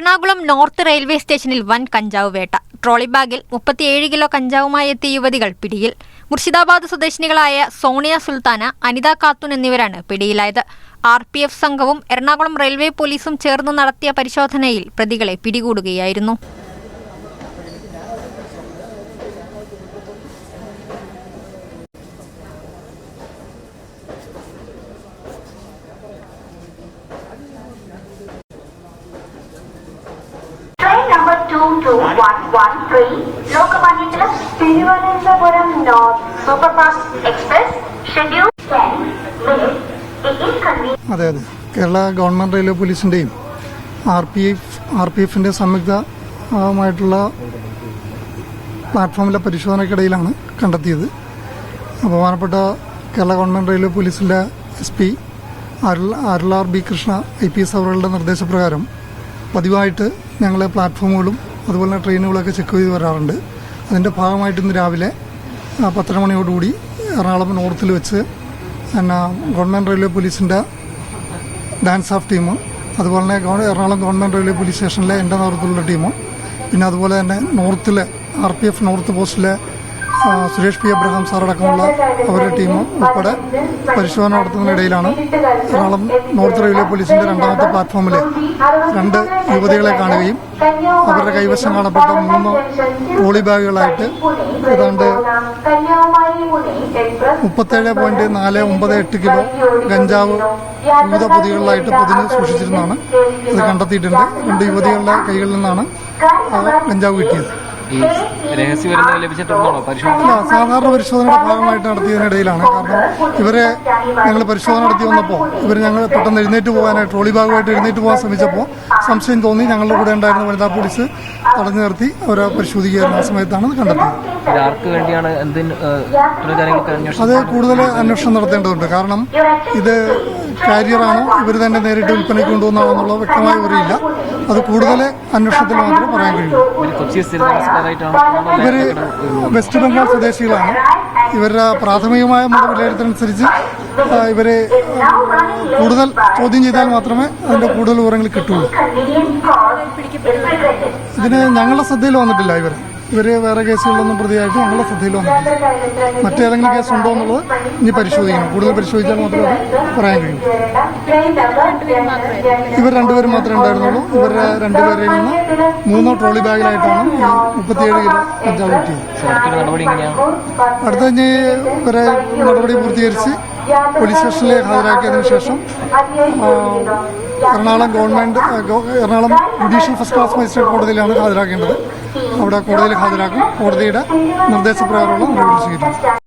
Ernakulam north railway സ്റ്റേഷനിൽ വൻ കഞ്ചാവ് വേട്ട. ട്രോളി ബാഗിൽ 37 കിലോ കഞ്ചാവുമായി എത്തിയ യുവതികൾ പിടിയിൽ. മുർഷിദാബാദ് സ്വദേശിനികളായ സോണിയ സുൽത്താന, അനിത ഖാത്തൂൻ എന്നിവരാണ് പിടിയിലായത്. RPF സംഘവും എറണാകുളം റെയിൽവേ പോലീസും ചേർന്ന് നടത്തിയ പരിശോധനയിൽ പ്രതികളെ പിടികൂടുകയായിരുന്നു. Number 22113 Lokmanya Thiruvananthapuram North Superfast Express schedule 10 minutes. അതെ കേരള ഗവൺമെന്റ് റെയിൽവേ പോലീസിന്റെയും RPF സംയുക്തമായിട്ടുള്ള പ്ലാറ്റ്ഫോമിലെ പരിശോധനയ്ക്കിടയിലാണ് കണ്ടെത്തിയത്. ബഹുമാനപ്പെട്ട കേരള ഗവൺമെന്റ് റെയിൽവേ പോലീസിന്റെ SP RLR B Krishna IPS അവരുടെ നിർദ്ദേശപ്രകാരം പതിവായിട്ട് ഞങ്ങൾ പ്ലാറ്റ്ഫോമുകളും അതുപോലെ തന്നെ ട്രെയിനുകളൊക്കെ ചെക്ക് ചെയ്ത് വരാറുണ്ട്. അതിൻ്റെ ഭാഗമായിട്ട് ഇന്ന് രാവിലെ 10 മണിയോടുകൂടി എറണാകുളം നോർത്തിൽ വെച്ച് ഗവൺമെൻറ് റെയിൽവേ പോലീസിൻ്റെ ഡാൻസ് ഓഫ് ടീമും അതുപോലെ തന്നെ എറണാകുളം ഗവൺമെൻറ് റെയിൽവേ പോലീസ് സ്റ്റേഷനിലെ എൻ്റെ നേതൃത്വത്തിലുള്ള ടീമും പിന്നെ അതുപോലെ തന്നെ നോർത്തിലെ RPF നോർത്ത് പോസ്റ്റിലെ സുരേഷ് P. അബ്രഹാം സാറടക്കമുള്ള അവരുടെ ടീമും ഉൾപ്പെടെ പരിശോധന നടത്തുന്നതിനിടയിലാണ് എറണാകുളം നോർത്ത് റെയിൽവേ പോലീസിന്റെ രണ്ടാമത്തെ പ്ലാറ്റ്ഫോമിലെ 2 യുവതികളെ കാണുകയും അവരുടെ കൈവശം കാണപ്പെട്ട 3 ട്രോളി ബാഗുകളായിട്ട് ഏതാണ്ട് 37.498 കിലോ ഗഞ്ചാവ് വിവിധ പൊതികളിലായിട്ട് പൊതിഞ്ഞ് സൂക്ഷിച്ചിരുന്നതാണ് ഇത് കണ്ടെത്തിയിട്ടുണ്ട്. 2 യുവതികളുടെ കൈകളിൽ നിന്നാണ് ഗഞ്ചാവ് കിട്ടിയത്. സാധാരണ പരിശോധനയുടെ ഭാഗമായിട്ട് നടത്തിയതിനിടയിലാണ്. കാരണം ഇവരെ ഞങ്ങൾ പരിശോധന നടത്തി വന്നപ്പോൾ ഞങ്ങൾ പെട്ടെന്ന് എഴുന്നേറ്റ് പോകാനായിട്ട് ട്രോളി ബാഗുമായിട്ട് എഴുന്നേറ്റ് പോകാൻ ശ്രമിച്ചപ്പോൾ സംശയം തോന്നി. ഞങ്ങളുടെ കൂടെ ഉണ്ടായിരുന്ന വനിതാ പോലീസ് തടഞ്ഞു നിർത്തി അവരെ പരിശോധിക്കുകയായിരുന്ന ആ സമയത്താണ് കണ്ടെത്തിയത്. അത് കൂടുതൽ അന്വേഷണം നടത്തേണ്ടതുണ്ട്. കാരണം ഇത് കാരിയറാണോ ഇവർ തന്നെ നേരിട്ട് വിൽപ്പനയ്ക്ക് കൊണ്ടുവന്നാണോ എന്നുള്ളത് വ്യക്തമായ വിവരമില്ല. അത് കൂടുതൽ അന്വേഷണത്തിൽ മാത്രമേ പറയാൻ കഴിയൂ. ഇവര് വെസ്റ്റ് ബംഗാൾ സ്വദേശികളാണ്. ഇവരുടെ പ്രാഥമികമായ വിലയിരുത്തലനുസരിച്ച് ഇവരെ കൂടുതൽ ചോദ്യം ചെയ്താൽ മാത്രമേ അതിന്റെ കൂടുതൽ വിവരങ്ങൾ കിട്ടുള്ളൂ. ഇതിന് ഞങ്ങളുടെ ശ്രദ്ധയിൽ വന്നിട്ടില്ല. ഇവര് വേറെ കേസുകളിലൊന്നും പ്രതിയായിട്ട് ഞങ്ങളുടെ ശ്രദ്ധയിൽ വന്നിട്ടില്ല. മറ്റേതെങ്കിലും കേസ് ഉണ്ടോ എന്നുള്ളത് ഇനി പരിശോധിക്കണം. കൂടുതൽ പരിശോധിച്ചാൽ മാത്രമേ പറയാൻ കഴിയൂ. ഇവർ 2 പേരും മാത്രമേ ഉണ്ടായിരുന്നുള്ളൂ. ഇവരുടെ 2 പേരിൽ നിന്ന് 3 ട്രോളി ബാഗിലായിട്ടാണ് 37 കിലോ കഞ്ചാവ് കിട്ടിയത്. അടുത്ത കഴിഞ്ഞ് ഇവരെ നടപടി പൂർത്തീകരിച്ച് പോലീസ് സ്റ്റേഷനിൽ ഹാജരാക്കിയതിനു ശേഷം Ernakulam judicial first class magistrate കോടതിയിലാണ് ഹാജരാക്കേണ്ടത്. അവിടെ കോടതിയിൽ ഹാജരാക്കും. കോടതിയുടെ നിർദ്ദേശപ്രകാരമുള്ള നടപടി സ്വീകരിക്കും.